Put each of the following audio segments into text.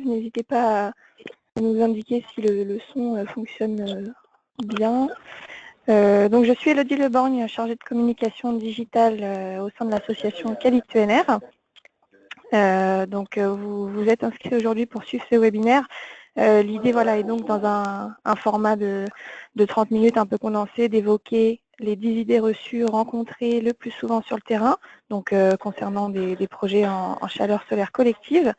N'hésitez pas à nous indiquer si le son fonctionne bien. Donc je suis Elodie Leborgne, chargée de communication digitale au sein de l'association Quali-ENR. Vous êtes inscrits aujourd'hui pour suivre ce webinaire. L'idée est donc dans un format de 30 minutes un peu condensé d'évoquer les 10 idées reçues rencontrées le plus souvent sur le terrain, donc concernant des projets en chaleur solaire collective,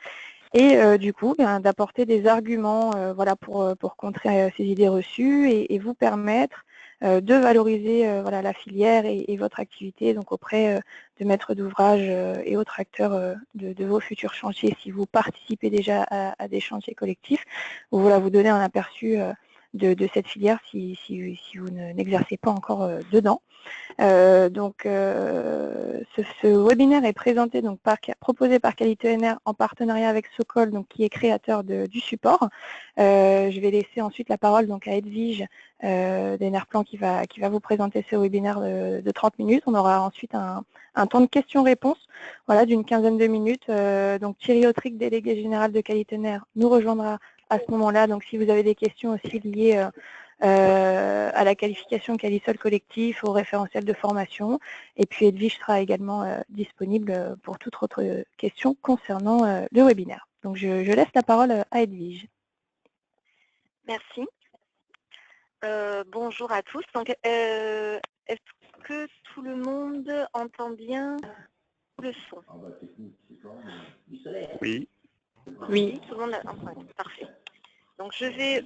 et du coup d'apporter des arguments pour contrer ces idées reçues et vous permettre de valoriser la filière et votre activité donc auprès de maîtres d'ouvrage et autres acteurs de vos futurs chantiers si vous participez déjà à des chantiers collectifs, ou vous donner un aperçu de cette filière si vous n'exercez pas encore dedans. Ce webinaire est présenté proposé par Quali-ENR en partenariat avec Sokol, qui est créateur du support. Je vais laisser ensuite la parole à Edwige d'Enerplan qui va vous présenter ce webinaire de 30 minutes. On aura ensuite un temps de questions-réponses d'une quinzaine de minutes. Thierry Autric, délégué général de Quali-ENR, nous rejoindra à ce moment-là. Donc si vous avez des questions aussi liées à la qualification Qualisol collectif, au référentiel de formation. Et puis Edwige sera également disponible pour toute autre question concernant le webinaire. Donc je laisse la parole à Edwige. Merci. Bonjour à tous. Est-ce que tout le monde entend bien le son? Oui. Oui, tout le monde entend bien. Parfait. Donc je vais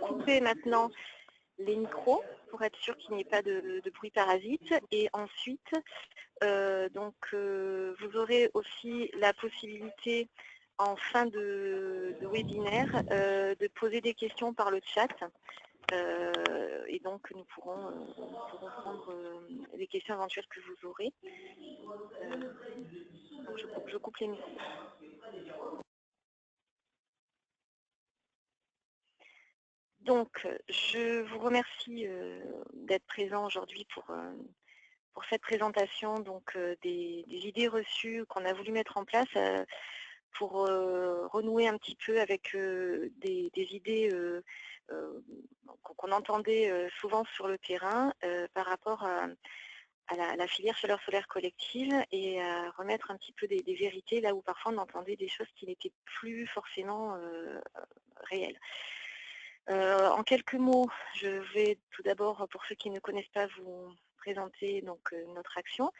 couper maintenant les micros pour être sûr qu'il n'y ait pas de bruit parasite. Et ensuite, vous aurez aussi la possibilité en fin de webinaire de poser des questions par le chat. Et donc nous pourrons prendre les questions éventuelles que vous aurez. Donc je coupe les micros. Donc, je vous remercie d'être présent aujourd'hui pour cette présentation des idées reçues qu'on a voulu mettre en place pour renouer un petit peu avec des idées qu'on entendait souvent sur le terrain par rapport à la filière chaleur solaire collective et à remettre un petit peu des vérités là où parfois on entendait des choses qui n'étaient plus forcément réelles. En quelques mots, je vais tout d'abord, pour ceux qui ne connaissent pas, vous présenter notre action.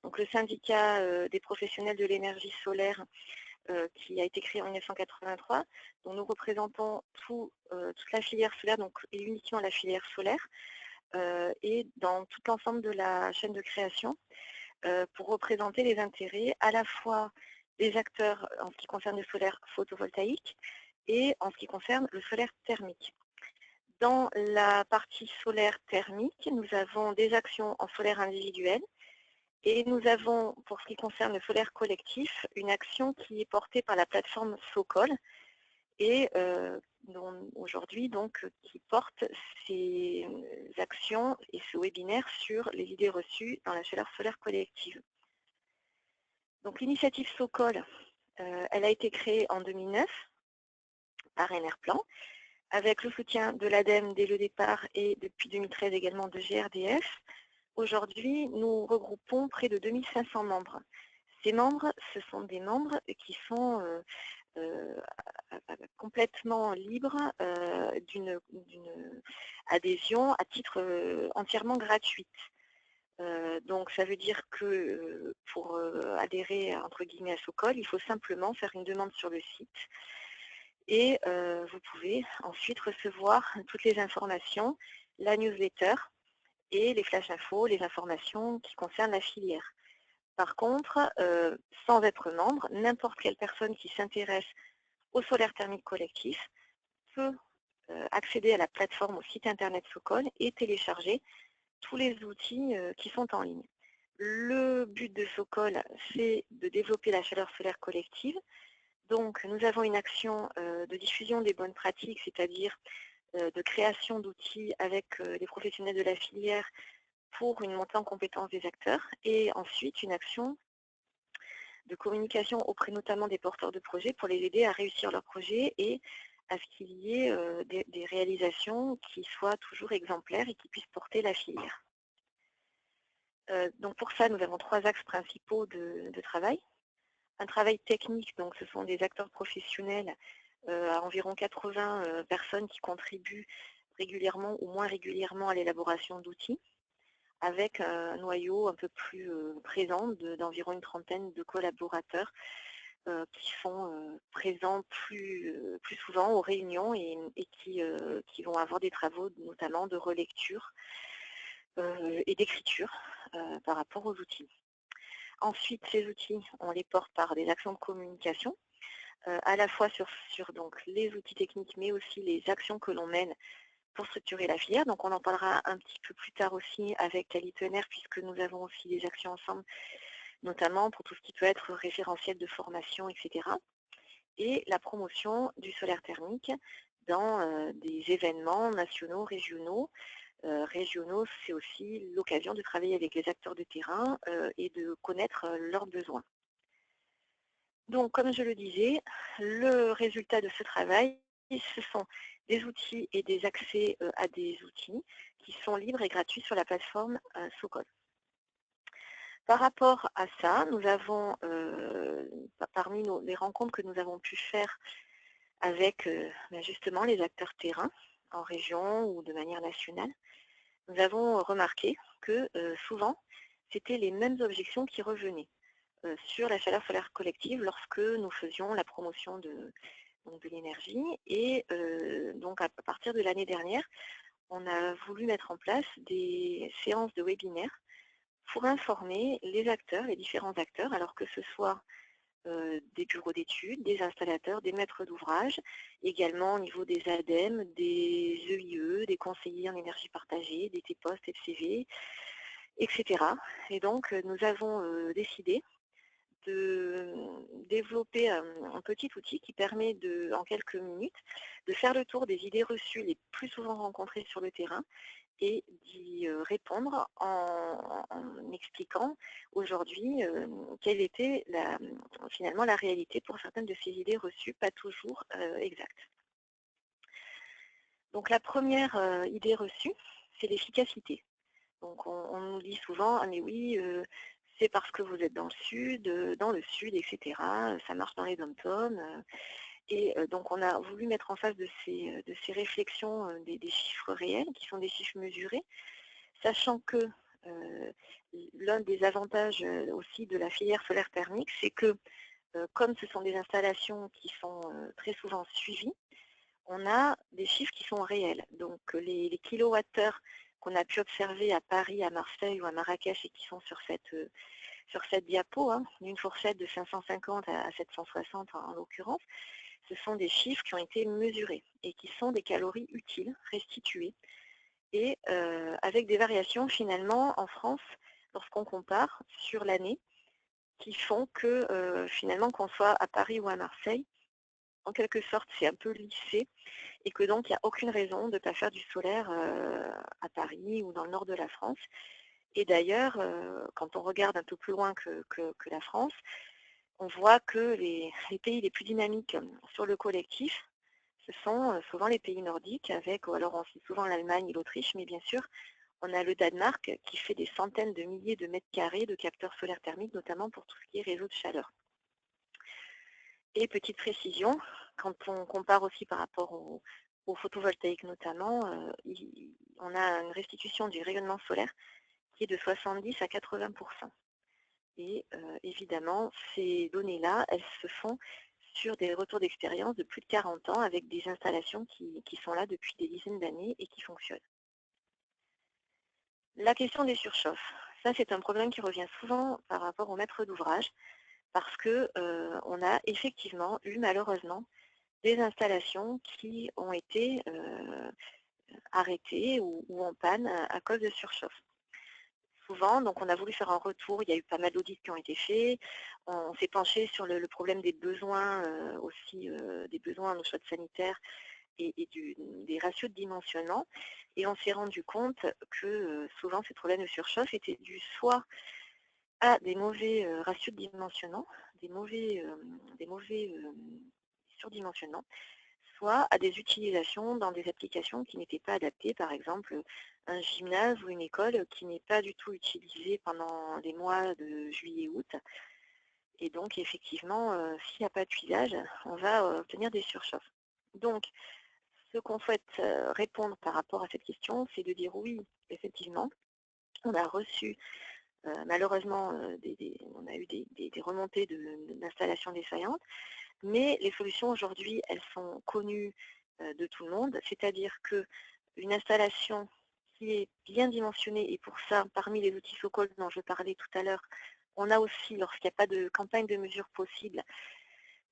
Donc, le syndicat des professionnels de l'énergie solaire qui a été créé en 1983, dont nous représentons toute la filière solaire, et uniquement la filière solaire, et dans tout l'ensemble de la chaîne de création, pour représenter les intérêts à la fois des acteurs en ce qui concerne le solaire photovoltaïque et en ce qui concerne le solaire thermique. Dans la partie solaire thermique, nous avons des actions en solaire individuel et nous avons, pour ce qui concerne le solaire collectif, une action qui est portée par la plateforme Sokol et aujourd'hui qui porte ces actions et ce webinaire sur les idées reçues dans la chaleur solaire collective. Donc l'initiative Sokol, elle a été créée en 2009 par Enerplan, avec le soutien de l'ADEME dès le départ et depuis 2013 également de GRDF. Aujourd'hui, nous regroupons près de 2500 membres. Ces membres, ce sont des membres qui sont complètement libres d'une adhésion à titre entièrement gratuite. Donc ça veut dire que pour adhérer entre guillemets à Sokol, il faut simplement faire une demande sur le site et vous pouvez ensuite recevoir toutes les informations, la newsletter et les flash infos, les informations qui concernent la filière. Par contre, sans être membre, n'importe quelle personne qui s'intéresse au solaire thermique collectif peut accéder à la plateforme, au site internet Sokol et télécharger tous les outils qui sont en ligne. Le but de Sokol, c'est de développer la chaleur solaire collective. Donc, nous avons une action de diffusion des bonnes pratiques, c'est-à-dire de création d'outils avec les professionnels de la filière pour une montée en compétence des acteurs, et ensuite une action de communication auprès notamment des porteurs de projets pour les aider à réussir leur projet et à ce qu'il y ait des réalisations qui soient toujours exemplaires et qui puissent porter la filière. Donc pour ça, nous avons 3 axes principaux de travail. Un travail technique, donc ce sont des acteurs professionnels, à environ 80 personnes qui contribuent régulièrement ou moins régulièrement à l'élaboration d'outils, avec un noyau un peu plus présent d'environ une trentaine de collaborateurs qui sont présents plus souvent aux réunions et qui vont avoir des travaux notamment de relecture et d'écriture par rapport aux outils. Ensuite, ces outils, on les porte par des actions de communication, à la fois sur donc, les outils techniques, mais aussi les actions que l'on mène pour structurer la filière. Donc on en parlera un petit peu plus tard aussi avec Qualitenaire, puisque nous avons aussi des actions ensemble, notamment pour tout ce qui peut être référentiel de formation, etc. Et la promotion du solaire thermique dans des événements nationaux, régionaux. Régionaux, c'est aussi l'occasion de travailler avec les acteurs de terrain et de connaître leurs besoins. Donc, comme je le disais, le résultat de ce travail, ce sont des outils et des accès à des outils qui sont libres et gratuits sur la plateforme Socode. Par rapport à ça, nous avons, parmi les rencontres que nous avons pu faire avec justement les acteurs terrain en région ou de manière nationale, nous avons remarqué que souvent, c'était les mêmes objections qui revenaient sur la chaleur solaire collective lorsque nous faisions la promotion de l'énergie. Et donc à partir de l'année dernière, on a voulu mettre en place des séances de webinaires pour informer les acteurs, les différents acteurs, alors que ce soit des bureaux d'études, des installateurs, des maîtres d'ouvrage, également au niveau des ADEME, des EIE, des conseillers en énergie partagée, des TPOS, TFCV, etc. Et donc nous avons décidé de développer un petit outil qui permet en quelques minutes de faire le tour des idées reçues les plus souvent rencontrées sur le terrain et d'y répondre en expliquant aujourd'hui quelle était finalement la réalité pour certaines de ces idées reçues, pas toujours exactes. Donc la première idée reçue, c'est l'efficacité. Donc on nous dit souvent, ah mais oui, c'est parce que vous êtes dans le sud, etc. Ça marche dans les dom-toms. Et donc on a voulu mettre en face de ces réflexions des chiffres réels, qui sont des chiffres mesurés, sachant que l'un des avantages aussi de la filière solaire thermique, c'est que comme ce sont des installations qui sont très souvent suivies, on a des chiffres qui sont réels. Donc les kilowattheures qu'on a pu observer à Paris, à Marseille ou à Marrakech et qui sont sur cette diapo, hein, d'une fourchette de 550 à 760 en l'occurrence, ce sont des chiffres qui ont été mesurés et qui sont des calories utiles, restituées, et avec des variations finalement en France, lorsqu'on compare sur l'année, qui font que finalement qu'on soit à Paris ou à Marseille, en quelque sorte c'est un peu lissé, et que donc il n'y a aucune raison de ne pas faire du solaire à Paris ou dans le nord de la France. Et d'ailleurs, quand on regarde un peu plus loin que la France, on voit que les pays les plus dynamiques sur le collectif, ce sont souvent les pays nordiques, alors on cite souvent l'Allemagne et l'Autriche, mais bien sûr, on a le Danemark qui fait des centaines de milliers de mètres carrés de capteurs solaires thermiques, notamment pour tout ce qui est réseau de chaleur. Et petite précision, quand on compare aussi par rapport au photovoltaïque notamment, on a une restitution du rayonnement solaire qui est de 70 à 80%. Et évidemment, ces données-là, elles se font sur des retours d'expérience de plus de 40 ans avec des installations qui sont là depuis des dizaines d'années et qui fonctionnent. La question des surchauffes, ça c'est un problème qui revient souvent par rapport aux maîtres d'ouvrage parce qu'on a effectivement eu malheureusement des installations qui ont été arrêtées ou en panne à cause de surchauffe. Souvent, donc on a voulu faire un retour, il y a eu pas mal d'audits qui ont été faits, on s'est penché sur le problème des besoins aussi, des besoins en eau chaude sanitaire et des ratios de dimensionnement, et on s'est rendu compte que souvent ces problèmes de surchauffe étaient dus soit à des mauvais ratios de dimensionnement, mauvais surdimensionnements, soit à des utilisations dans des applications qui n'étaient pas adaptées, par exemple un gymnase ou une école qui n'est pas du tout utilisée pendant les mois de juillet-août. Et donc effectivement, s'il n'y a pas d'usage, on va obtenir des surchauffes. Donc, ce qu'on souhaite répondre par rapport à cette question, c'est de dire oui, effectivement, on a reçu malheureusement, on a eu des remontées d'installations défaillantes, mais les solutions aujourd'hui, elles sont connues de tout le monde, c'est-à-dire qu'une installation qui est bien dimensionnée, et pour ça, parmi les outils SOCOL dont je parlais tout à l'heure, on a aussi, lorsqu'il n'y a pas de campagne de mesure possible,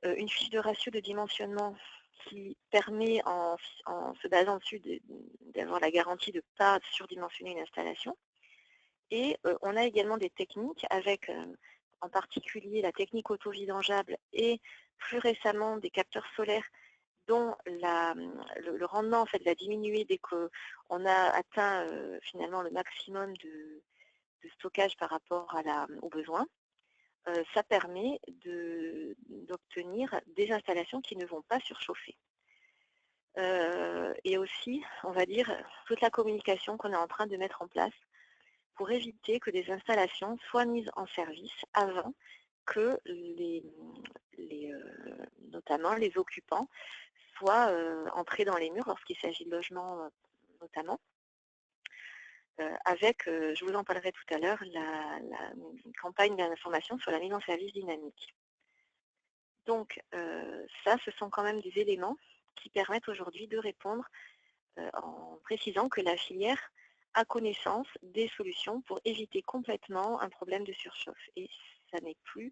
une fiche de ratio de dimensionnement qui permet, en se basant dessus, d'avoir la garantie de ne pas surdimensionner une installation. Et on a également des techniques avec, en particulier, la technique auto-vidangeable et plus récemment des capteurs solaires dont le rendement en fait, va diminuer dès qu'on a atteint finalement le maximum de stockage par rapport aux besoins. Ça permet d'obtenir des installations qui ne vont pas surchauffer. Et aussi, on va dire, toute la communication qu'on est en train de mettre en place pour éviter que des installations soient mises en service avant que notamment les occupants soient entrés dans les murs lorsqu'il s'agit de logements notamment. Avec, je vous en parlerai tout à l'heure, la campagne d'information sur la mise en service dynamique. Donc ça, ce sont quand même des éléments qui permettent aujourd'hui de répondre en précisant que la filière a connaissance des solutions pour éviter complètement un problème de surchauffe. Et ça n'est plus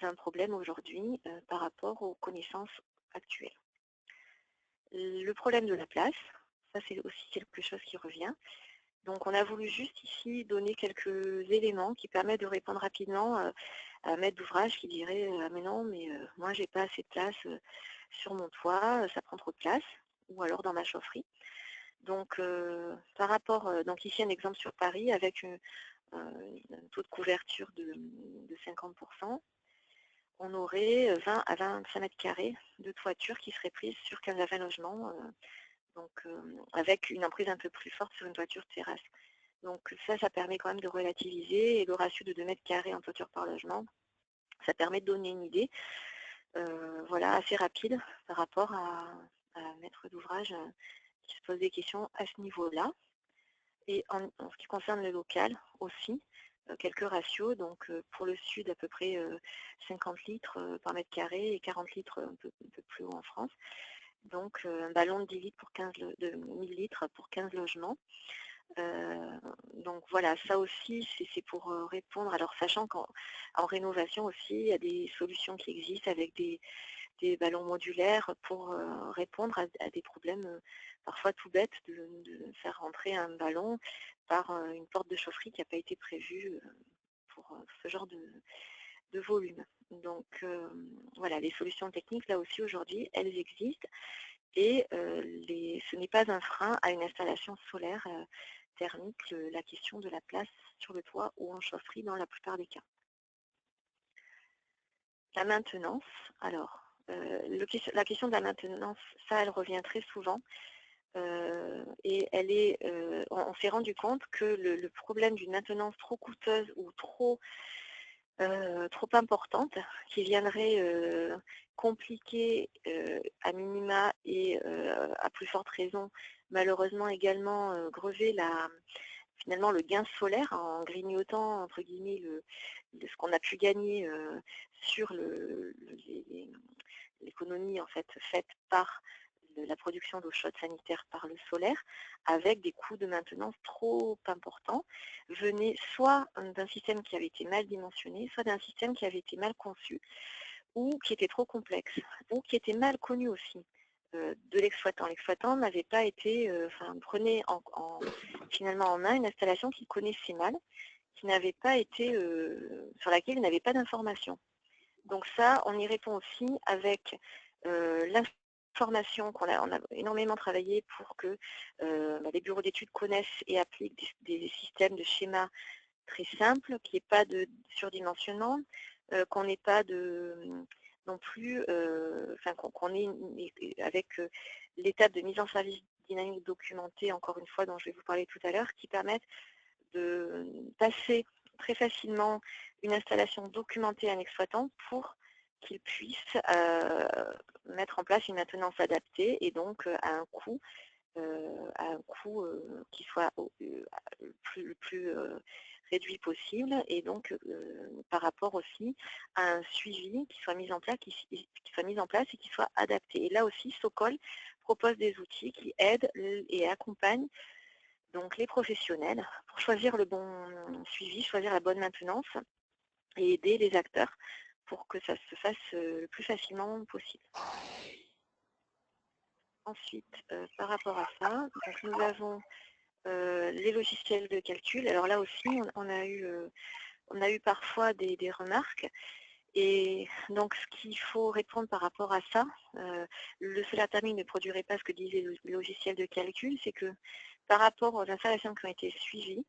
un problème aujourd'hui par rapport aux connaissances actuelles. Le problème de la place, ça c'est aussi quelque chose qui revient. Donc on a voulu juste ici donner quelques éléments qui permettent de répondre rapidement à un maître d'ouvrage qui dirait ah mais non, mais moi j'ai pas assez de place sur mon toit, ça prend trop de place, ou alors dans ma chaufferie. Donc par rapport, donc ici un exemple sur Paris avec un taux de couverture de 50%, on aurait 20 à 25 mètres carrés de toiture qui seraient prises sur 15 à 20 logements. Donc avec une emprise un peu plus forte sur une toiture terrasse. Donc ça permet quand même de relativiser, et le ratio de 2 mètres carrés en toiture par logement, ça permet de donner une idée voilà, assez rapide par rapport à un maître d'ouvrage qui se pose des questions à ce niveau-là. Et en ce qui concerne le local aussi, quelques ratios, donc pour le sud à peu près 50 litres par mètre carré et 40 litres un peu plus haut en France. Donc un ballon de 10 litres pour 1000 litres pour 15 logements. Donc voilà, ça aussi c'est pour répondre, alors sachant qu'en rénovation aussi, il y a des solutions qui existent avec des ballons modulaires pour répondre à des problèmes parfois tout bêtes de faire rentrer un ballon par une porte de chaufferie qui n'a pas été prévue pour ce genre de volume. Donc voilà, les solutions techniques là aussi aujourd'hui, elles existent, et ce n'est pas un frein à une installation solaire thermique, la question de la place sur le toit ou en chaufferie dans la plupart des cas. La maintenance, alors la question de la maintenance, ça elle revient très souvent. Et elle est, on s'est rendu compte que le problème d'une maintenance trop coûteuse ou trop importante, qui viendrait compliquer à minima et à plus forte raison, malheureusement également grever finalement le gain solaire en grignotant entre guillemets ce qu'on a pu gagner sur l'économie en fait faite par la production d'eau chaude sanitaire par le solaire, avec des coûts de maintenance trop importants, venaient soit d'un système qui avait été mal dimensionné, soit d'un système qui avait été mal conçu, ou qui était trop complexe, ou qui était mal connu aussi de l'exploitant. L'exploitant n'avait pas été, prenait finalement en main une installation qu'il connaissait mal, qui n'avait pas été, sur laquelle il n'avait pas d'information. Donc ça, on y répond aussi avec l'information on a énormément travaillé pour que les bureaux d'études connaissent et appliquent des systèmes de schémas très simples, qu'il n'y ait pas de surdimensionnement, qu'on n'ait pas non plus, qu'on ait avec l'étape de mise en service dynamique documentée, encore une fois, dont je vais vous parler tout à l'heure, qui permettent de passer très facilement une installation documentée à un exploitant pour qu'il puisse mettre en place une maintenance adaptée et donc à un coût qui soit le plus réduit possible, et donc par rapport aussi à un suivi qui soit mis en place, et qui soit adapté. Et là aussi, Sokol propose des outils qui aident et accompagnent donc les professionnels pour choisir le bon suivi, choisir la bonne maintenance et aider les acteurs pour que ça se fasse le plus facilement possible. Ensuite, par rapport à ça, donc nous avons les logiciels de calcul. Alors là aussi, on a eu parfois des remarques. Et donc, ce qu'il faut répondre par rapport à ça, le solaire thermique ne produirait pas ce que disait le logiciel de calcul, c'est que par rapport aux installations qui ont été suivies,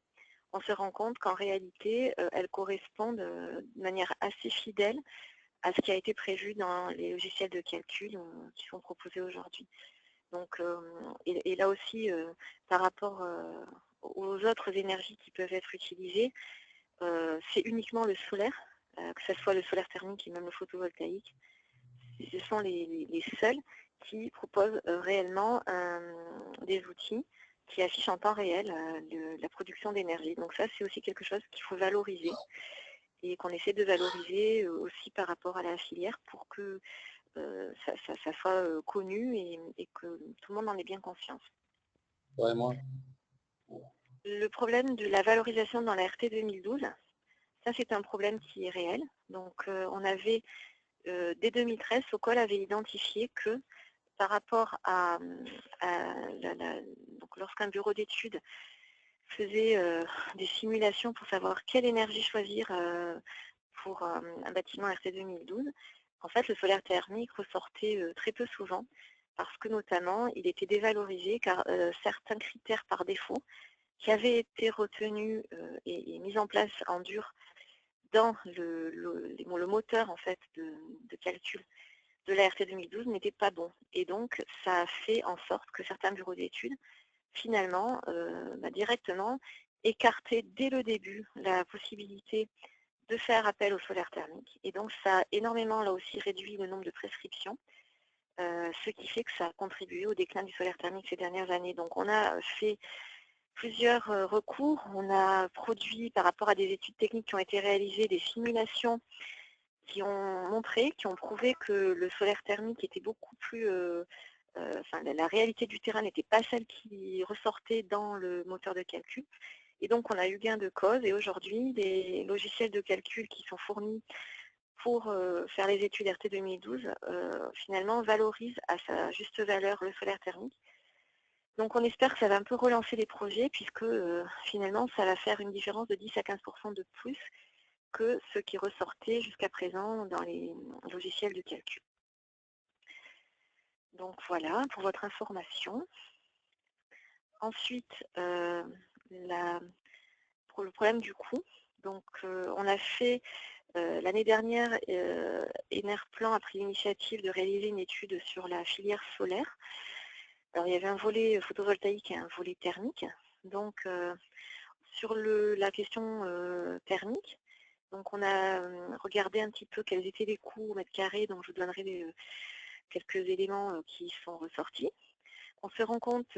on se rend compte qu'en réalité, elles correspondent de manière assez fidèle à ce qui a été prévu dans les logiciels de calcul qui sont proposés aujourd'hui. Donc, et là aussi, par rapport aux autres énergies qui peuvent être utilisées, c'est uniquement le solaire, que ce soit le solaire thermique et même le photovoltaïque. Ce sont les seuls qui proposent réellement des outils qui affichent en temps réel la production d'énergie. Donc ça, c'est aussi quelque chose qu'il faut valoriser et qu'on essaie de valoriser aussi par rapport à la filière pour que ça soit connu et que tout le monde en ait bien conscience. Vraiment. Le problème de la valorisation dans la RT 2012, ça c'est un problème qui est réel. Donc on avait, dès 2013, Sokol avait identifié que par rapport à donc lorsqu'un bureau d'études faisait des simulations pour savoir quelle énergie choisir pour un bâtiment RT 2012, en fait, le solaire thermique ressortait très peu souvent parce que notamment, il était dévalorisé car certains critères par défaut qui avaient été retenus et mis en place en dur dans le moteur en fait, de calcul de la RT 2012 n'étaient pas bons. Et donc, ça a fait en sorte que certains bureaux d'études, finalement, directement, écartaient dès le début la possibilité de faire appel au solaire thermique. Et donc, ça a énormément, là aussi, réduit le nombre de prescriptions, ce qui fait que ça a contribué au déclin du solaire thermique ces dernières années. Donc, on a fait plusieurs recours. On a produit, par rapport à des études techniques qui ont été réalisées, des simulations qui ont prouvé que le solaire thermique était beaucoup plus... la réalité du terrain n'était pas celle qui ressortait dans le moteur de calcul. Et donc, on a eu gain de cause. Et aujourd'hui, les logiciels de calcul qui sont fournis pour faire les études RT 2012, finalement, valorisent à sa juste valeur le solaire thermique. Donc, on espère que ça va un peu relancer les projets, puisque finalement, ça va faire une différence de 10 à 15% de plus que ce qui ressortait jusqu'à présent dans les logiciels de calcul. Donc, voilà, pour votre information. Ensuite, pour le problème du coût, donc on a fait l'année dernière, Enerplan a pris l'initiative de réaliser une étude sur la filière solaire. Alors il y avait un volet photovoltaïque et un volet thermique. Donc sur la question thermique, donc on a regardé un petit peu quels étaient les coûts au mètre carré, donc je vous donnerai quelques éléments qui sont ressortis. On se rend compte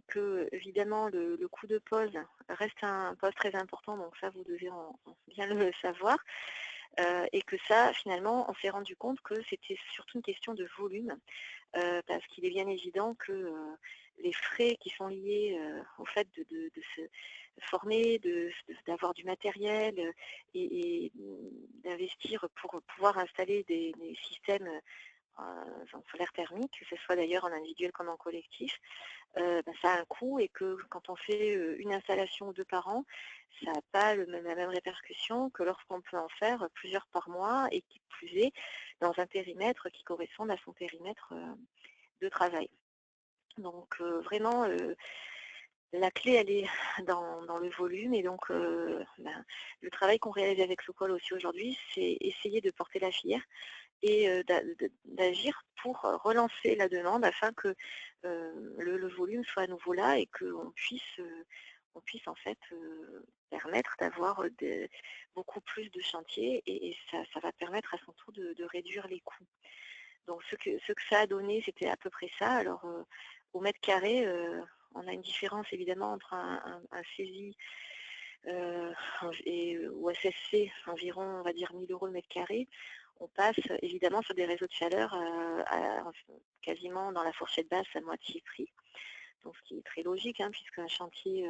que, évidemment, le coût de pose reste un poste très important, donc ça, vous devez bien le savoir. Et que ça, finalement, on s'est rendu compte que c'était surtout une question de volume, parce qu'il est bien évident que les frais qui sont liés au fait de se former, d'avoir du matériel et d'investir pour pouvoir installer des systèmes en solaire thermique, que ce soit d'ailleurs en individuel comme en collectif, ça a un coût, et que quand on fait une installation ou deux par an, ça n'a pas la même répercussion que lorsqu'on peut en faire plusieurs par mois, et qui plus est dans un périmètre qui corresponde à son périmètre de travail. Donc vraiment, La clé, elle est dans le volume, et donc le travail qu'on réalise avec Sokol aussi aujourd'hui, c'est essayer de porter la filière et d'agir pour relancer la demande afin que le volume soit à nouveau là et qu'on puisse en fait permettre d'avoir beaucoup plus de chantiers, et ça va permettre à son tour de réduire les coûts. Donc ce que ça a donné, c'était à peu près ça. Alors au mètre carré, on a une différence évidemment entre un CESI ou SSC, environ, on va dire 1000 € le mètre carré. On passe évidemment sur des réseaux de chaleur quasiment dans la fourchette basse à moitié prix. Donc ce qui est très logique, hein, puisque un chantier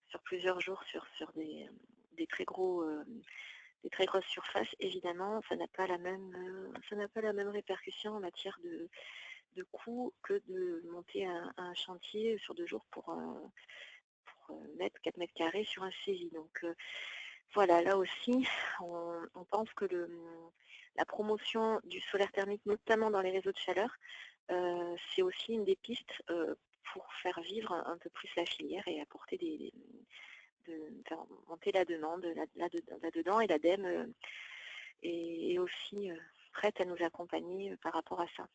sur plusieurs jours sur des très grosses surfaces, évidemment, ça n'a pas la même répercussion en matière de coût que de monter un chantier sur 2 jours pour mettre 4 mètres carrés sur un CESI. Donc voilà, là aussi, on pense que la promotion du solaire thermique, notamment dans les réseaux de chaleur, c'est aussi une des pistes pour faire vivre un peu plus la filière et apporter faire monter la demande là-dedans, et l'ADEME est aussi prête à nous accompagner par rapport à ça.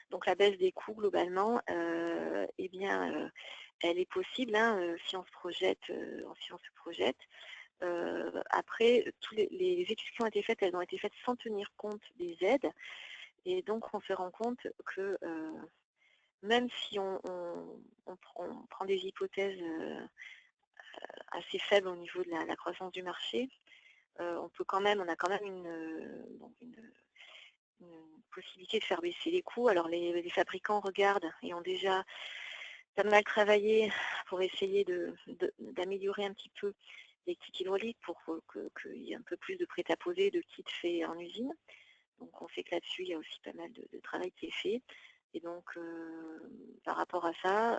Donc la baisse des coûts globalement, eh bien, elle est possible, hein, si on se projette. Après, les études qui ont été faites, elles ont été faites sans tenir compte des aides, et donc on se rend compte que même si on prend des hypothèses assez faibles au niveau de la croissance du marché, on a quand même une possibilité de faire baisser les coûts. Alors les fabricants regardent et ont déjà pas mal travaillé pour essayer d'améliorer un petit peu les kits hydrauliques pour qu'il y ait un peu plus de prêt-à-poser, de kits faits en usine. Donc on sait que là-dessus, il y a aussi pas mal de travail qui est fait. Et donc, par rapport à ça,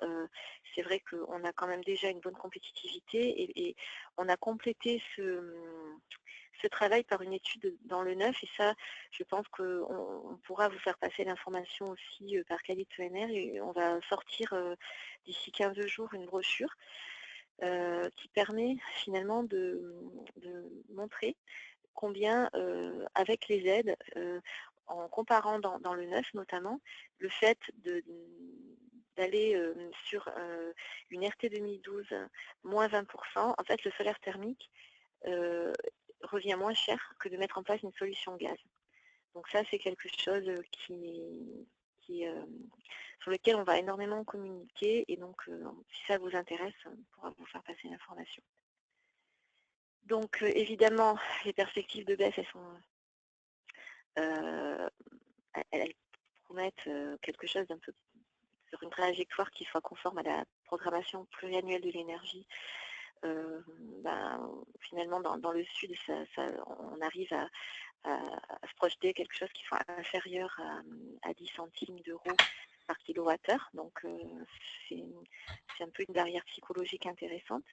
c'est vrai qu'on a quand même déjà une bonne compétitivité, et on a complété ce travail par une étude dans le neuf, et ça, je pense qu'on pourra vous faire passer l'information aussi par Qualité ENR, et on va sortir d'ici 15 jours une brochure qui permet finalement de montrer combien, avec les aides, en comparant dans le neuf notamment, le fait d'aller sur une RT 2012 moins 20%, en fait le solaire thermique revient moins cher que de mettre en place une solution gaz. Donc ça, c'est quelque chose sur lequel on va énormément communiquer, et donc si ça vous intéresse, on pourra vous faire passer l'information. Donc évidemment, les perspectives de baisse, elles promettent quelque chose d'un peu sur une trajectoire qui soit conforme à la programmation pluriannuelle de l'énergie. Finalement, dans le sud, on arrive à se projeter quelque chose qui soit inférieur à 10 centimes d'euros par kilowattheure. Donc c'est un peu une barrière psychologique intéressante.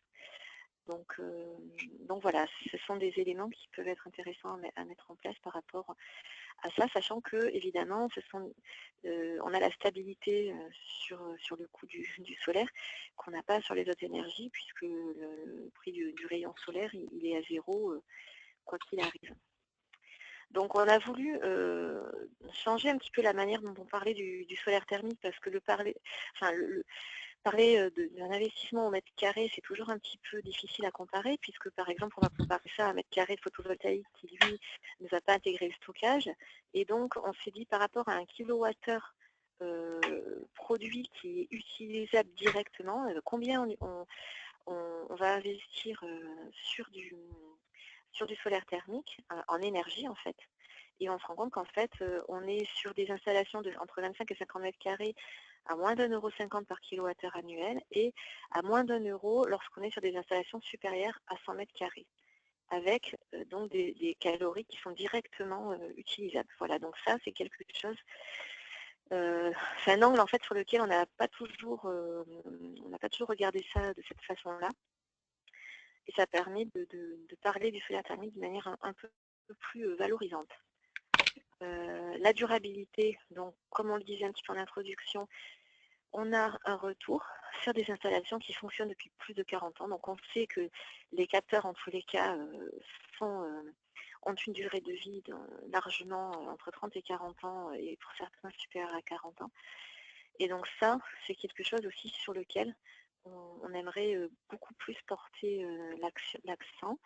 Donc voilà, ce sont des éléments qui peuvent être intéressants à mettre en place par rapport à ça, sachant que évidemment on a la stabilité sur le coût du solaire qu'on n'a pas sur les autres énergies, puisque le prix du rayon solaire il est à zéro quoi qu'il arrive. Donc on a voulu changer un petit peu la manière dont on parlait du solaire thermique, parce que parler d'un investissement au mètre carré, c'est toujours un petit peu difficile à comparer, puisque par exemple on va comparer ça à un mètre carré de photovoltaïque qui lui ne va pas intégrer le stockage, et donc on s'est dit par rapport à un kilowattheure produit qui est utilisable directement, combien on va investir sur du solaire thermique en énergie en fait. Et on se rend compte qu'en fait on est sur des installations entre 25 et 50 mètres carrés à moins d'1,50 € par kilowattheure annuel, et à moins d'1 € lorsqu'on est sur des installations supérieures à 100 mètres carrés, avec donc des calories qui sont directement utilisables. Voilà, donc ça c'est quelque chose, c'est un angle en fait sur lequel on n'a pas toujours regardé ça de cette façon-là, et ça permet de parler du solaire thermique de manière un peu plus valorisante. La durabilité, donc comme on le disait un petit peu en introduction, on a un retour sur des installations qui fonctionnent depuis plus de 40 ans. Donc on sait que les capteurs, en tous les cas, ont une durée de vie largement entre 30 et 40 ans, et pour certains supérieurs à 40 ans. Et donc ça, c'est quelque chose aussi sur lequel on aimerait beaucoup plus porter l'accent,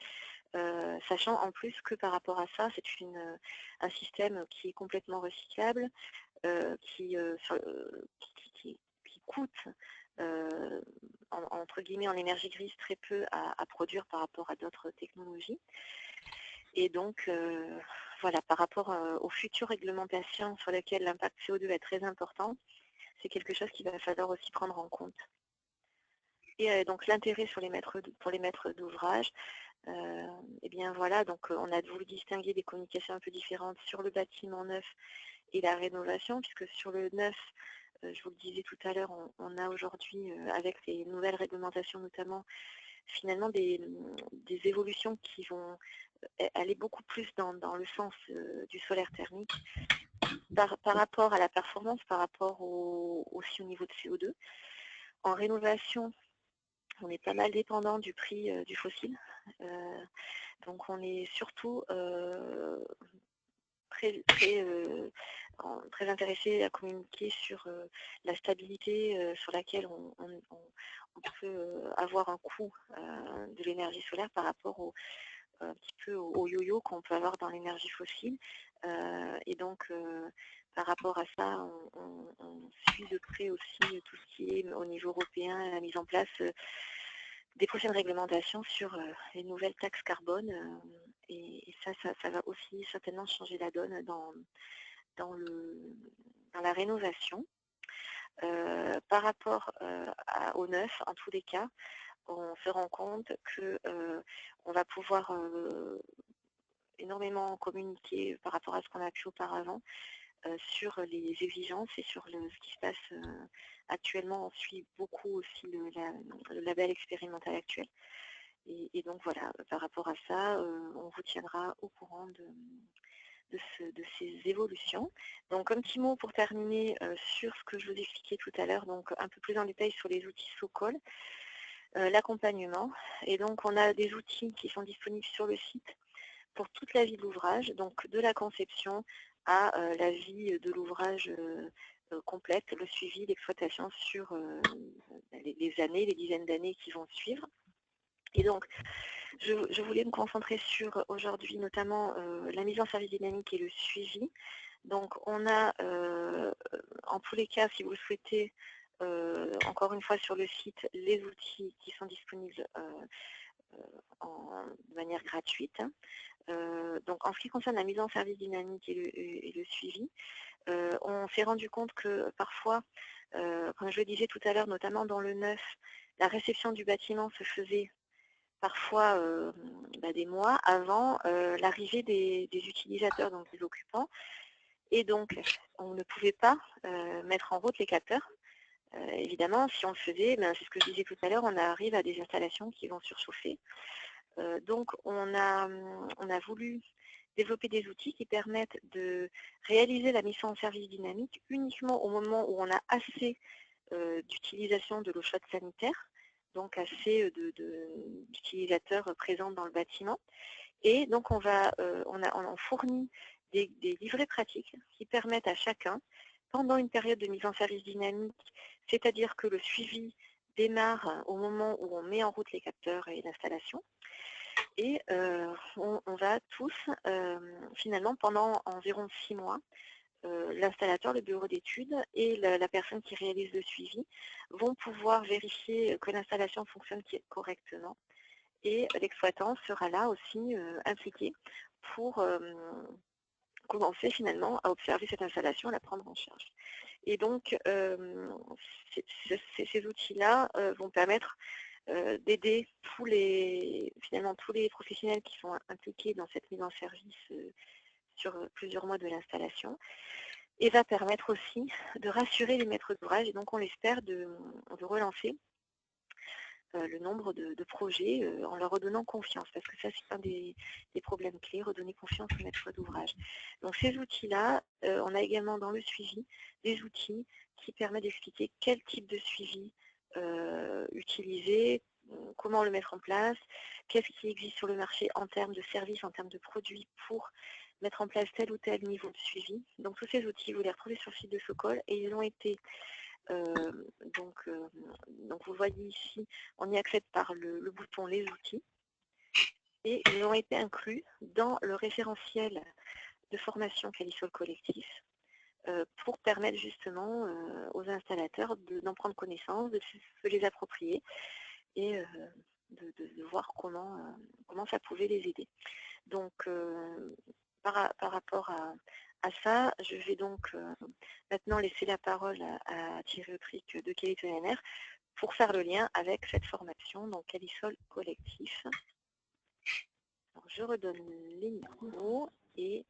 sachant en plus que par rapport à ça, c'est un système qui est complètement recyclable, qui coûte, entre guillemets, en énergie grise très peu à produire par rapport à d'autres technologies. Et donc, voilà, par rapport aux futures réglementations sur lesquelles l'impact CO2 est très important, c'est quelque chose qu'il va falloir aussi prendre en compte. Et donc l'intérêt pour les maîtres d'ouvrage, eh bien voilà, donc on a voulu distinguer des communications un peu différentes sur le bâtiment neuf et la rénovation, puisque sur le neuf, je vous le disais tout à l'heure, on a aujourd'hui, avec les nouvelles réglementations notamment, finalement des évolutions qui vont aller beaucoup plus dans le sens du solaire thermique par rapport à la performance, par rapport aussi au niveau de CO2. En rénovation, on est pas mal dépendant du prix du fossile. Donc on est surtout très intéressé à communiquer sur la stabilité sur laquelle on peut avoir un coût de l'énergie solaire par rapport un petit peu au yo-yo qu'on peut avoir dans l'énergie fossile. Et donc, par rapport à ça, on suit de près aussi tout ce qui est au niveau européen, la mise en place des prochaines réglementations sur les nouvelles taxes carbone. Et ça va aussi certainement changer la donne dans la rénovation. Par rapport au neuf, en tous les cas, on se rend compte qu'on va pouvoir énormément communiquer par rapport à ce qu'on a pu auparavant sur les exigences et sur ce qui se passe actuellement. On suit beaucoup aussi le label expérimental actuel. Et donc voilà, par rapport à ça, on vous tiendra au courant de ces évolutions. Donc un petit mot pour terminer sur ce que je vous expliquais tout à l'heure, donc un peu plus en détail sur les outils SOCOL, l'accompagnement. Et donc on a des outils qui sont disponibles sur le site pour toute la vie de l'ouvrage, donc de la conception à la vie de l'ouvrage complète, le suivi, l'exploitation sur les années, les dizaines d'années qui vont suivre. Et donc, je voulais me concentrer sur aujourd'hui notamment la mise en service dynamique et le suivi. Donc on a, en tous les cas, si vous le souhaitez, encore une fois sur le site, les outils qui sont disponibles de manière gratuite. Donc en ce qui concerne la mise en service dynamique et le suivi, on s'est rendu compte que parfois, comme je le disais tout à l'heure, notamment dans le neuf, la réception du bâtiment se faisait parfois des mois avant l'arrivée des utilisateurs, donc des occupants. Et donc, on ne pouvait pas mettre en route les capteurs. Évidemment, si on le faisait, c'est ce que je disais tout à l'heure, on arrive à des installations qui vont surchauffer. Donc, on a voulu développer des outils qui permettent de réaliser la mise en service dynamique uniquement au moment où on a assez d'utilisation de l'eau chaude sanitaire, donc assez d'utilisateurs présents dans le bâtiment. Et donc on fournit des livrets pratiques qui permettent à chacun, pendant une période de mise en service dynamique, c'est-à-dire que le suivi démarre au moment où on met en route les capteurs et l'installation, et on va tous, finalement, pendant environ 6 mois, l'installateur, le bureau d'études et la personne qui réalise le suivi vont pouvoir vérifier que l'installation fonctionne correctement, et l'exploitant sera là aussi impliqué pour commencer finalement à observer cette installation, à la prendre en charge. Et donc ces outils-là vont permettre d'aider tous les professionnels qui sont impliqués dans cette mise en service sur plusieurs mois de l'installation, et va permettre aussi de rassurer les maîtres d'ouvrage, et donc on l'espère de relancer le nombre de projets en leur redonnant confiance, parce que ça c'est un des problèmes clés, redonner confiance aux maîtres d'ouvrage. Donc ces outils-là, on a également dans le suivi des outils aussi permet d'expliquer quel type de suivi utiliser, comment le mettre en place, qu'est-ce qui existe sur le marché en termes de services, en termes de produits pour mettre en place tel ou tel niveau de suivi. Donc tous ces outils, vous les retrouvez sur le site de Socol et ils ont été, donc vous voyez ici, on y accède par le bouton les outils et ils ont été inclus dans le référentiel de formation Calisol Collectif pour permettre justement aux installateurs d'en prendre connaissance, de se les approprier et de voir comment ça pouvait les aider. Donc, par rapport à ça, je vais donc maintenant laisser la parole à Thierry Autric de Calisol NR pour faire le lien avec cette formation, donc Calisol Collectif. Alors, je redonne les micros et...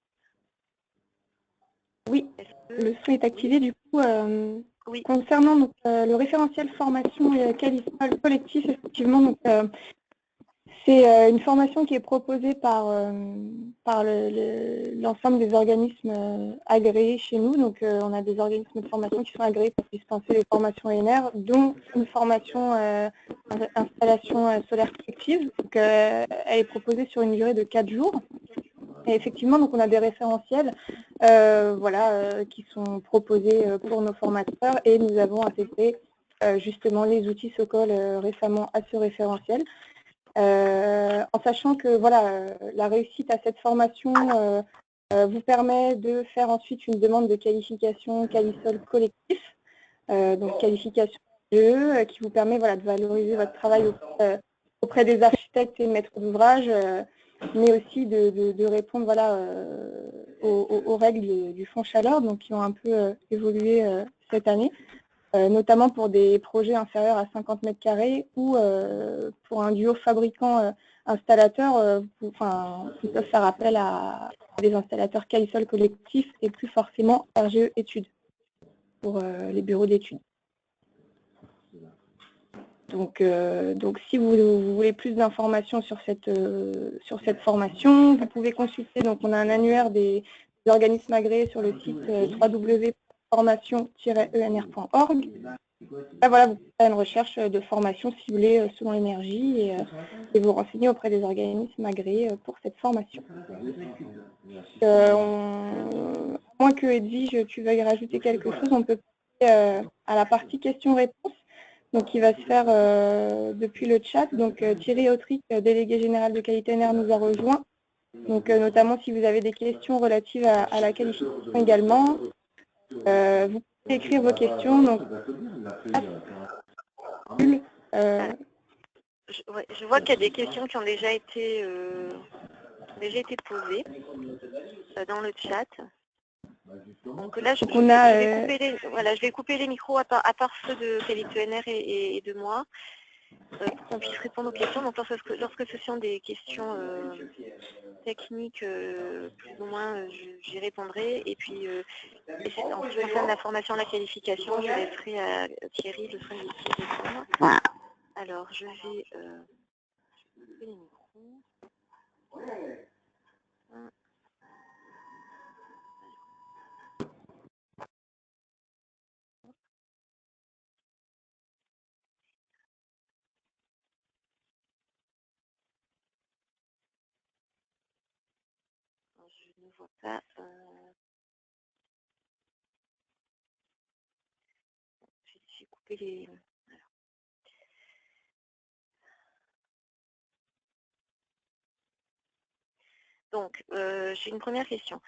Oui, le son est activé. Du coup, oui. Concernant donc, le référentiel formation Calisol Collectif, effectivement, donc, c'est une formation qui est proposée par l'ensemble des organismes agréés chez nous. Donc, on a des organismes de formation qui sont agréés pour dispenser les formations ENR, dont une formation installation solaire collective. Donc, elle est proposée sur une durée de 4 jours. Et effectivement, donc on a des référentiels qui sont proposés pour nos formateurs et nous avons intégré justement les outils Socol récemment à ce référentiel. En sachant que la réussite à cette formation vous permet de faire ensuite une demande de qualification Calisol collectif, donc qualification GE, qui vous permet de valoriser votre travail auprès des architectes et maîtres d'ouvrage, mais aussi de répondre aux règles du fonds chaleur, donc qui ont un peu évolué cette année, notamment pour des projets inférieurs à 50 mètres carrés ou pour un duo fabricant-installateur, qui peuvent faire appel à des installateurs Calisol collectifs et plus forcément RGE études pour les bureaux d'études. Donc, si vous voulez plus d'informations sur cette formation, vous pouvez consulter. Donc, on a un annuaire des organismes agréés sur le site www.formation-enr.org. Là, vous pouvez faire une recherche de formation ciblée selon l'énergie et vous renseigner auprès des organismes agréés pour cette formation. À moins que Edwige, tu veuilles rajouter quelque chose, on peut passer à la partie questions-réponses. Donc, qui va se faire depuis le chat. Donc, Thierry Autric, délégué général de Qualité NR, nous a rejoint. Donc, notamment si vous avez des questions relatives à la qualification également, vous pouvez écrire vos questions. Donc, je vois qu'il y a des questions qui ont déjà été posées dans le chat. Donc là, je vais couper les micros à part ceux de Qualité NR et de moi, pour qu'on puisse répondre aux questions. Donc lorsque ce sont des questions techniques, plus ou moins, j'y répondrai. Et puis, en ce qui concerne la formation, la qualification, je laisserai à Thierry le soin d'y répondre. Alors, je vais couper les micros. Je ne vois pas. J'ai coupé les. Alors. Donc, j'ai une première question.